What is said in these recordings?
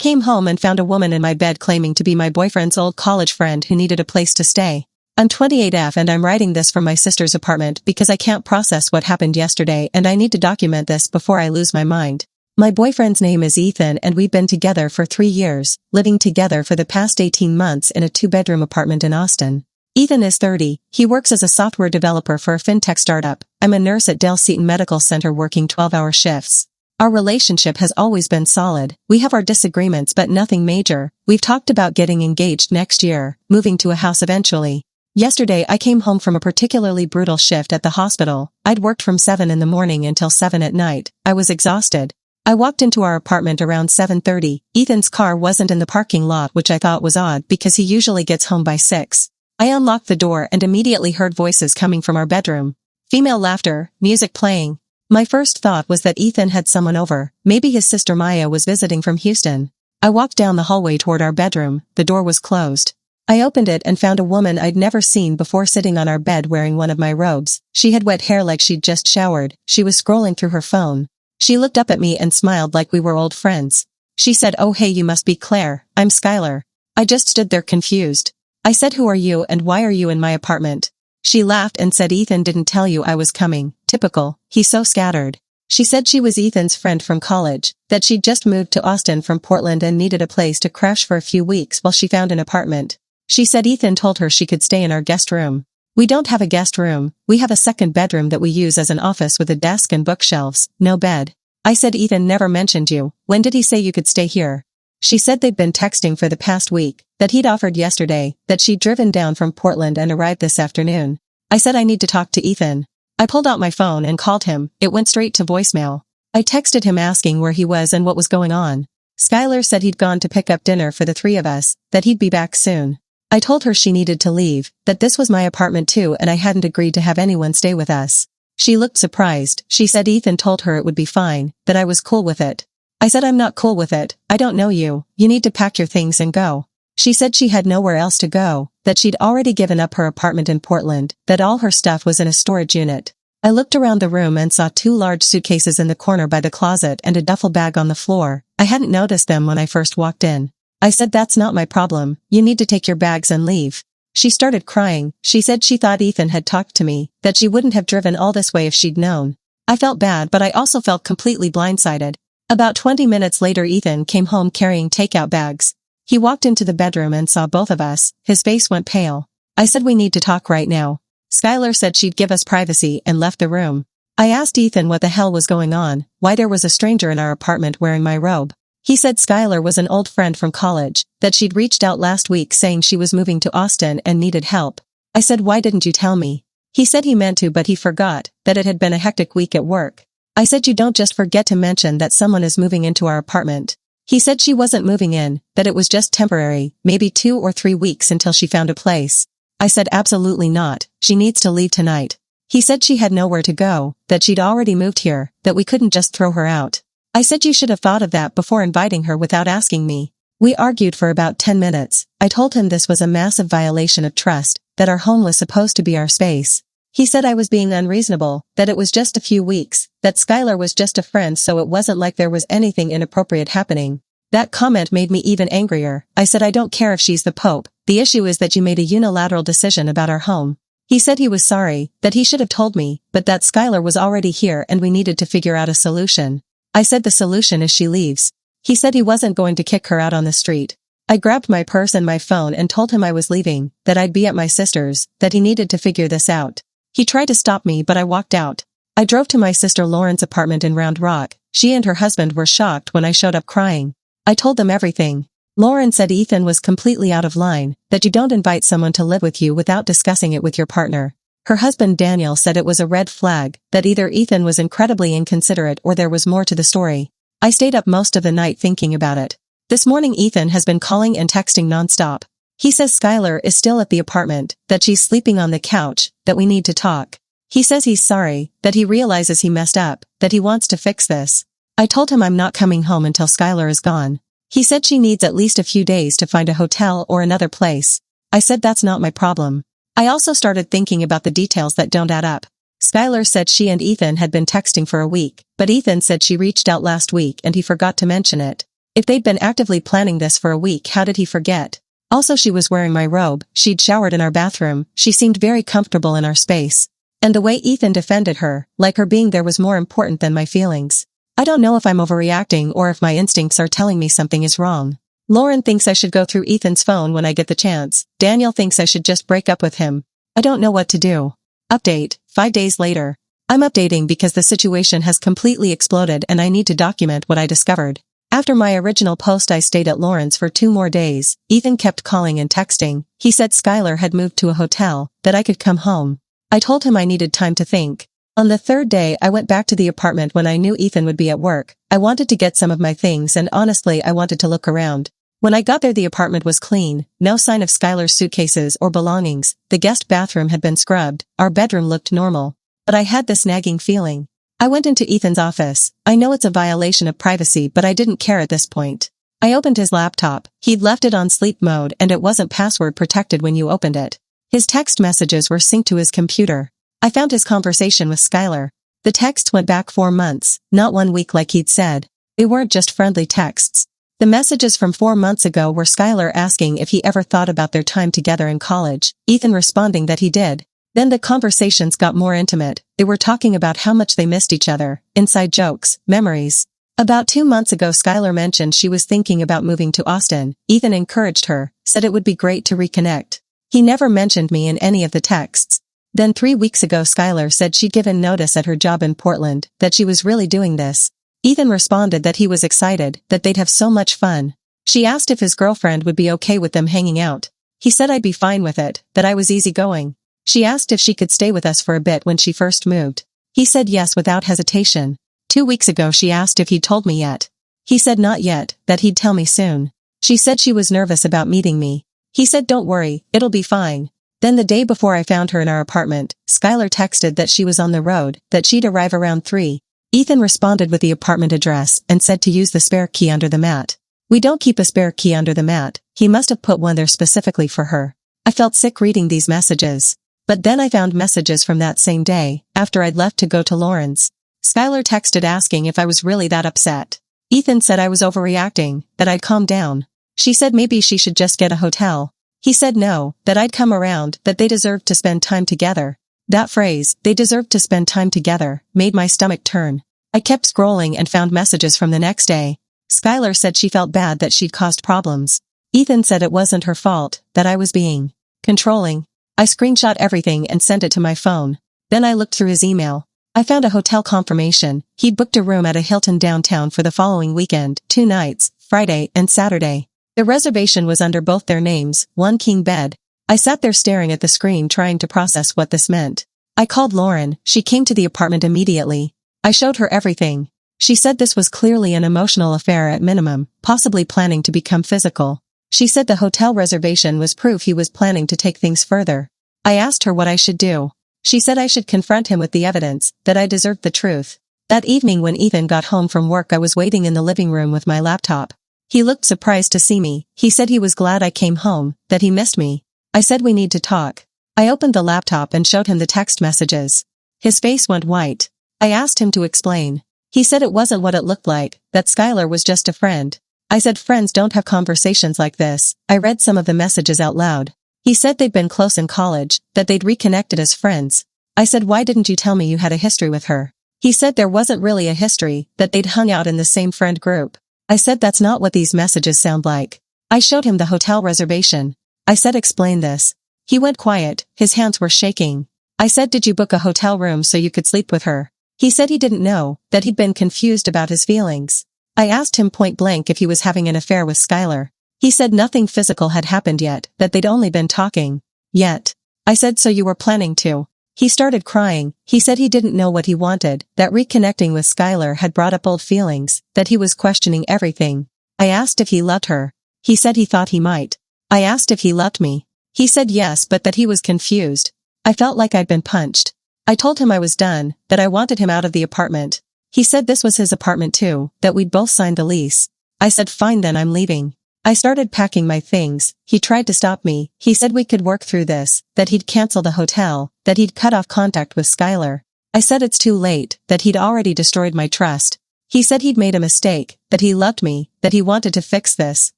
came home and found a woman in my bed claiming to be my boyfriend's old college friend who needed a place to stay. I'm 28F and I'm writing this from my sister's apartment because I can't process what happened yesterday and I need to document this before I lose my mind. My boyfriend's name is Ethan and we've been together for 3 years, living together for the past 18 months in a 2-bedroom apartment in Austin. Ethan is 30, he works as a software developer for a fintech startup. I'm a nurse at Dell Seton Medical Center working 12-hour shifts. Our relationship has always been solid. We have our disagreements but nothing major. We've talked about getting engaged next year, moving to a house eventually. Yesterday I came home from a particularly brutal shift at the hospital. I'd worked from 7 in the morning until 7 at night. I was exhausted. I walked into our apartment around 7:30. Ethan's car wasn't in the parking lot, which I thought was odd because he usually gets home by 6. I unlocked the door and immediately heard voices coming from our bedroom. Female laughter, music playing. My first thought was that Ethan had someone over. Maybe his sister Maya was visiting from Houston. I walked down the hallway toward our bedroom. The door was closed. I opened it and found a woman I'd never seen before sitting on our bed wearing one of my robes. She had wet hair like she'd just showered. She was scrolling through her phone. She looked up at me and smiled like we were old friends. She said, "Oh hey, you must be Claire. I'm Skylar." I just stood there confused. I said, "Who are you and why are you in my apartment?" She laughed and said, "Ethan didn't tell you I was coming. Typical. He's so scattered." She said she was Ethan's friend from college, that she'd just moved to Austin from Portland and needed a place to crash for a few weeks while she found an apartment. She said Ethan told her she could stay in our guest room. We don't have a guest room. We have a second bedroom that we use as an office with a desk and bookshelves, no bed. I said, "Ethan never mentioned you. When did he say you could stay here?" She said they'd been texting for the past week, that he'd offered yesterday, that she'd driven down from Portland and arrived this afternoon. I said I need to talk to Ethan. I pulled out my phone and called him. It went straight to voicemail. I texted him asking where he was and what was going on. Skylar said he'd gone to pick up dinner for the 3 of us, that he'd be back soon. I told her she needed to leave, that this was my apartment too and I hadn't agreed to have anyone stay with us. She looked surprised. She said Ethan told her it would be fine, that I was cool with it. I said I'm not cool with it. I don't know you. You need to pack your things and go. She said she had nowhere else to go, that she'd already given up her apartment in Portland, that all her stuff was in a storage unit. I looked around the room and saw 2 large suitcases in the corner by the closet and a duffel bag on the floor. I hadn't noticed them when I first walked in. I said that's not my problem. You need to take your bags and leave. She started crying. She said she thought Ethan had talked to me, that she wouldn't have driven all this way if she'd known. I felt bad but I also felt completely blindsided. About 20 minutes later Ethan came home carrying takeout bags. He walked into the bedroom and saw both of us. His face went pale. I said we need to talk right now. Skylar said she'd give us privacy and left the room. I asked Ethan what the hell was going on, why there was a stranger in our apartment wearing my robe. He said Skylar was an old friend from college, that she'd reached out last week saying she was moving to Austin and needed help. I said why didn't you tell me? He said he meant to but he forgot, that it had been a hectic week at work. I said you don't just forget to mention that someone is moving into our apartment. He said she wasn't moving in, that it was just temporary, maybe 2 or 3 weeks until she found a place. I said absolutely not, she needs to leave tonight. He said she had nowhere to go, that she'd already moved here, that we couldn't just throw her out. I said you should have thought of that before inviting her without asking me. We argued for about 10 minutes. I told him this was a massive violation of trust, that our home was supposed to be our space. He said I was being unreasonable, that it was just a few weeks, that Skylar was just a friend so it wasn't like there was anything inappropriate happening. That comment made me even angrier. I said I don't care if she's the Pope, the issue is that you made a unilateral decision about our home. He said he was sorry, that he should have told me, but that Skylar was already here and we needed to figure out a solution. I said the solution is she leaves. He said he wasn't going to kick her out on the street. I grabbed my purse and my phone and told him I was leaving, that I'd be at my sister's, that he needed to figure this out. He tried to stop me but I walked out. I drove to my sister Lauren's apartment in Round Rock. She and her husband were shocked when I showed up crying. I told them everything. Lauren said Ethan was completely out of line, that you don't invite someone to live with you without discussing it with your partner. Her husband Daniel said it was a red flag, that either Ethan was incredibly inconsiderate or there was more to the story. I stayed up most of the night thinking about it. This morning Ethan has been calling and texting nonstop. He says Skylar is still at the apartment, that she's sleeping on the couch, that we need to talk. He says he's sorry, that he realizes he messed up, that he wants to fix this. I told him I'm not coming home until Skylar is gone. He said she needs at least a few days to find a hotel or another place. I said that's not my problem. I also started thinking about the details that don't add up. Skylar said she and Ethan had been texting for a week, but Ethan said she reached out last week and he forgot to mention it. If they'd been actively planning this for a week, how did he forget? Also, she was wearing my robe, she'd showered in our bathroom, she seemed very comfortable in our space. And the way Ethan defended her, like her being there was more important than my feelings. I don't know if I'm overreacting or if my instincts are telling me something is wrong. Lauren thinks I should go through Ethan's phone when I get the chance. Daniel thinks I should just break up with him. I don't know what to do. Update, 5 days later. I'm updating because the situation has completely exploded and I need to document what I discovered. After my original post, I stayed at Lauren's for 2 more days. Ethan kept calling and texting. He said Skylar had moved to a hotel, that I could come home. I told him I needed time to think. On the 3rd day, I went back to the apartment when I knew Ethan would be at work. I wanted to get some of my things and honestly I wanted to look around. When I got there, the apartment was clean, no sign of Skylar's suitcases or belongings. The guest bathroom had been scrubbed. Our bedroom looked normal. But I had this nagging feeling. I went into Ethan's office. I know it's a violation of privacy, but I didn't care at this point. I opened his laptop. He'd left it on sleep mode and it wasn't password protected when you opened it. His text messages were synced to his computer. I found his conversation with Skylar. The texts went back 4 months, not 1 week like he'd said. They weren't just friendly texts. The messages from 4 months ago were Skylar asking if he ever thought about their time together in college, Ethan responding that he did. Then the conversations got more intimate. They were talking about how much they missed each other, inside jokes, memories. About 2 months ago, Skylar mentioned she was thinking about moving to Austin. Ethan encouraged her, said it would be great to reconnect. He never mentioned me in any of the texts. Then 3 weeks ago, Skylar said she'd given notice at her job in Portland, that she was really doing this. Ethan responded that he was excited, that they'd have so much fun. She asked if his girlfriend would be okay with them hanging out. He said I'd be fine with it, that I was easygoing. She asked if she could stay with us for a bit when she first moved. He said yes without hesitation. 2 weeks ago she asked if he'd told me yet. He said not yet, that he'd tell me soon. She said she was nervous about meeting me. He said don't worry, it'll be fine. Then the day before I found her in our apartment, Skylar texted that she was on the road, that she'd arrive around 3. Ethan responded with the apartment address and said to use the spare key under the mat. We don't keep a spare key under the mat. He must have put one there specifically for her. I felt sick reading these messages. But then I found messages from that same day, after I'd left to go to Lauren's. Skylar texted asking if I was really that upset. Ethan said I was overreacting, that I'd calm down. She said maybe she should just get a hotel. He said no, that I'd come around, that they deserved to spend time together. That phrase, they deserved to spend time together, made my stomach turn. I kept scrolling and found messages from the next day. Skylar said she felt bad that she'd caused problems. Ethan said it wasn't her fault, that I was being controlling. I screenshot everything and sent it to my phone. Then I looked through his email. I found a hotel confirmation. He'd booked a room at a Hilton downtown for the following weekend, 2 nights, Friday and Saturday. The reservation was under both their names, 1 king bed. I sat there staring at the screen trying to process what this meant. I called Lauren. She came to the apartment immediately. I showed her everything. She said this was clearly an emotional affair at minimum, possibly planning to become physical. She said the hotel reservation was proof he was planning to take things further. I asked her what I should do. She said I should confront him with the evidence, that I deserved the truth. That evening when Ethan got home from work, I was waiting in the living room with my laptop. He looked surprised to see me. He said he was glad I came home, that he missed me. I said we need to talk. I opened the laptop and showed him the text messages. His face went white. I asked him to explain. He said it wasn't what it looked like, that Skylar was just a friend. I said friends don't have conversations like this. I read some of the messages out loud. He said they'd been close in college, that they'd reconnected as friends. I said why didn't you tell me you had a history with her? He said there wasn't really a history, that they'd hung out in the same friend group. I said that's not what these messages sound like. I showed him the hotel reservation. I said explain this. He went quiet, his hands were shaking. I said did you book a hotel room so you could sleep with her? He said he didn't know, that he'd been confused about his feelings. I asked him point blank if he was having an affair with Skylar. He said nothing physical had happened yet, that they'd only been talking. Yet. I said so you were planning to. He started crying. He said he didn't know what he wanted, that reconnecting with Skylar had brought up old feelings, that he was questioning everything. I asked if he loved her. He said he thought he might. I asked if he loved me. He said yes, but that he was confused. I felt like I'd been punched. I told him I was done, that I wanted him out of the apartment. He said this was his apartment too, that we'd both signed the lease. I said fine then I'm leaving. I started packing my things. He tried to stop me. He said we could work through this, that he'd cancel the hotel, that he'd cut off contact with Skylar. I said it's too late, that he'd already destroyed my trust. He said he'd made a mistake, that he loved me, that he wanted to fix this.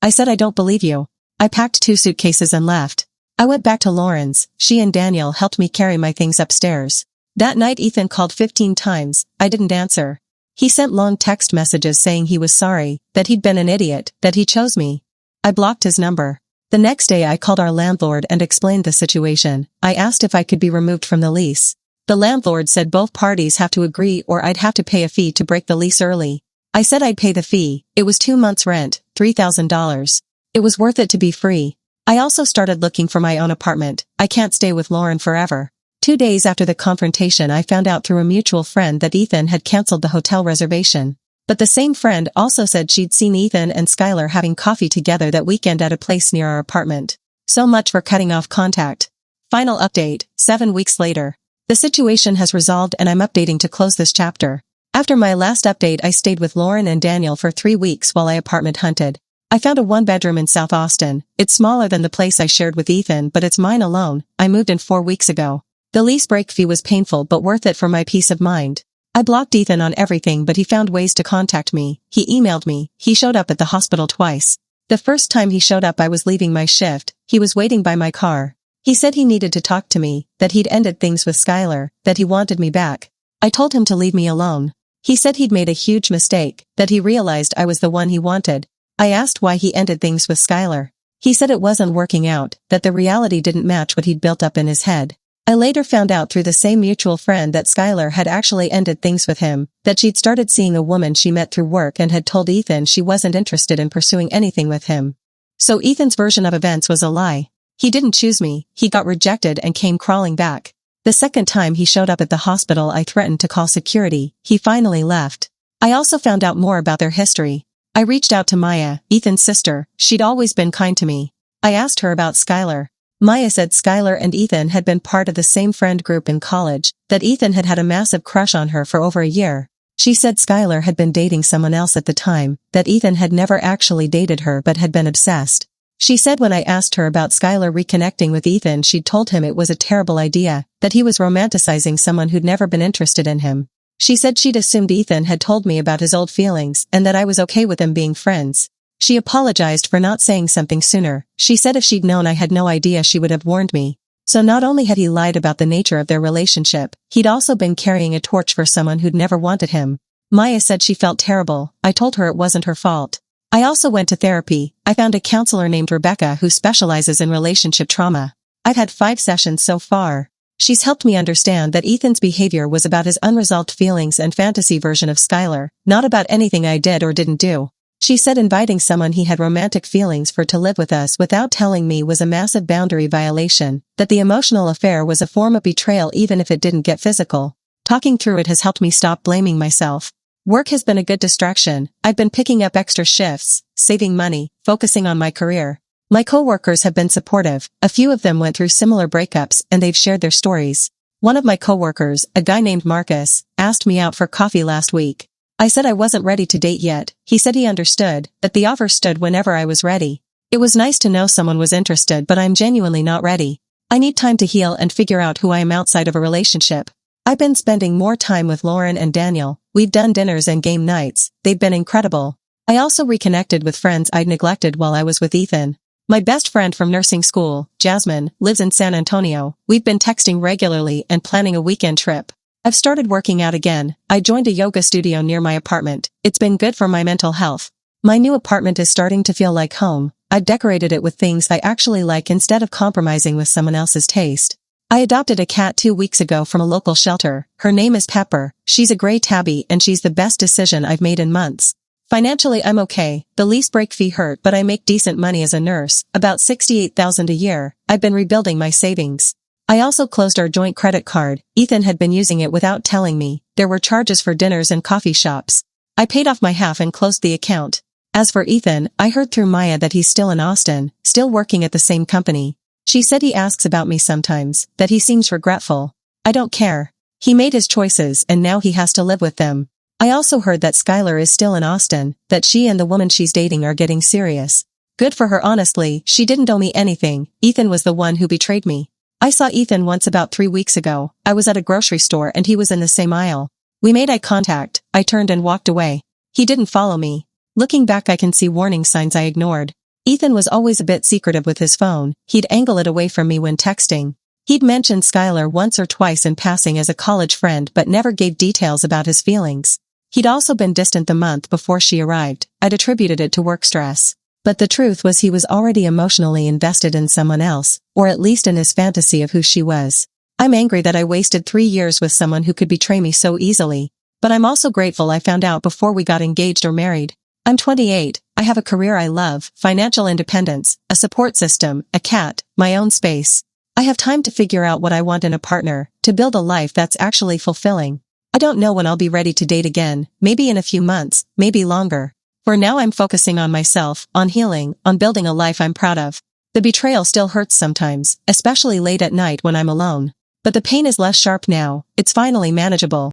I said I don't believe you. I packed 2 suitcases and left. I went back to Lauren's. She and Daniel helped me carry my things upstairs. That night Ethan called 15 times. I didn't answer. He sent long text messages saying he was sorry, that he'd been an idiot, that he chose me. I blocked his number. The next day I called our landlord and explained the situation. I asked if I could be removed from the lease. The landlord said both parties have to agree or I'd have to pay a fee to break the lease early. I said I'd pay the fee. It was 2 months' rent, $3,000. It was worth it to be free. I also started looking for my own apartment. I can't stay with Lauren forever. 2 days after the confrontation I found out through a mutual friend that Ethan had canceled the hotel reservation. But the same friend also said she'd seen Ethan and Skylar having coffee together that weekend at a place near our apartment. So much for cutting off contact. Final update, 7 weeks later. The situation has resolved and I'm updating to close this chapter. After my last update I stayed with Lauren and Daniel for 3 weeks while I apartment hunted. I found a 1-bedroom in South Austin. It's smaller than the place I shared with Ethan but it's mine alone. I moved in 4 weeks ago. The lease break fee was painful but worth it for my peace of mind. I blocked Ethan on everything but he found ways to contact me. He emailed me. He showed up at the hospital twice. The first time he showed up I was leaving my shift. He was waiting by my car. He said he needed to talk to me, that he'd ended things with Skylar, that he wanted me back. I told him to leave me alone. He said he'd made a huge mistake, that he realized I was the one he wanted. I asked why he ended things with Skylar. He said it wasn't working out, that the reality didn't match what he'd built up in his head. I later found out through the same mutual friend that Skylar had actually ended things with him, that she'd started seeing a woman she met through work and had told Ethan she wasn't interested in pursuing anything with him. So Ethan's version of events was a lie. He didn't choose me, he got rejected and came crawling back. The second time he showed up at the hospital I threatened to call security. He finally left. I also found out more about their history. I reached out to Maya, Ethan's sister. She'd always been kind to me. I asked her about Skylar. Maya said Skylar and Ethan had been part of the same friend group in college, that Ethan had had a massive crush on her for over a year. She said Skylar had been dating someone else at the time, that Ethan had never actually dated her but had been obsessed. She said when I asked her about Skylar reconnecting with Ethan she'd told him it was a terrible idea, that he was romanticizing someone who'd never been interested in him. She said she'd assumed Ethan had told me about his old feelings and that I was okay with them being friends. She apologized for not saying something sooner. She said if she'd known I had no idea she would have warned me. So not only had he lied about the nature of their relationship, he'd also been carrying a torch for someone who'd never wanted him. Maya said she felt terrible. I told her it wasn't her fault. I also went to therapy. I found a counselor named Rebecca who specializes in relationship trauma. I've had 5 sessions so far. She's helped me understand that Ethan's behavior was about his unresolved feelings and fantasy version of Skylar, not about anything I did or didn't do. She said inviting someone he had romantic feelings for to live with us without telling me was a massive boundary violation, that the emotional affair was a form of betrayal even if it didn't get physical. Talking through it has helped me stop blaming myself. Work has been a good distraction. I've been picking up extra shifts, saving money, focusing on my career. My coworkers have been supportive. A few of them went through similar breakups and they've shared their stories. One of my coworkers, a guy named Marcus, asked me out for coffee last week. I said I wasn't ready to date yet. He said he understood, that the offer stood whenever I was ready. It was nice to know someone was interested but I'm genuinely not ready. I need time to heal and figure out who I am outside of a relationship. I've been spending more time with Lauren and Daniel. We've done dinners and game nights. They've been incredible. I also reconnected with friends I'd neglected while I was with Ethan. My best friend from nursing school, Jasmine, lives in San Antonio. We've been texting regularly and planning a weekend trip. I've started working out again. I joined a yoga studio near my apartment. It's been good for my mental health. My new apartment is starting to feel like home. I've decorated it with things I actually like instead of compromising with someone else's taste. I adopted a cat 2 weeks ago from a local shelter. Her name is Pepper. She's a gray tabby and she's the best decision I've made in months. Financially I'm okay. The lease break fee hurt but I make decent money as a nurse, about $68,000 a year. I've been rebuilding my savings. I also closed our joint credit card. Ethan had been using it without telling me. There were charges for dinners and coffee shops. I paid off my half and closed the account. As for Ethan, I heard through Maya that he's still in Austin, still working at the same company. She said he asks about me sometimes, that he seems regretful. I don't care. He made his choices and now he has to live with them. I also heard that Skylar is still in Austin, that she and the woman she's dating are getting serious. Good for her honestly, she didn't owe me anything. Ethan was the one who betrayed me. I saw Ethan once about 3 weeks ago. I was at a grocery store and he was in the same aisle. We made eye contact. I turned and walked away. He didn't follow me. Looking back, I can see warning signs I ignored. Ethan was always a bit secretive with his phone. He'd angle it away from me when texting. He'd mentioned Skylar once or twice in passing as a college friend but never gave details about his feelings. He'd also been distant the month before she arrived. I'd attributed it to work stress. But the truth was he was already emotionally invested in someone else, or at least in his fantasy of who she was. I'm angry that I wasted 3 years with someone who could betray me so easily. But I'm also grateful I found out before we got engaged or married. I'm 28, I have a career I love, financial independence, a support system, a cat, my own space. I have time to figure out what I want in a partner, to build a life that's actually fulfilling. I don't know when I'll be ready to date again, maybe in a few months, maybe longer. For now I'm focusing on myself, on healing, on building a life I'm proud of. The betrayal still hurts sometimes, especially late at night when I'm alone. But the pain is less sharp now, it's finally manageable.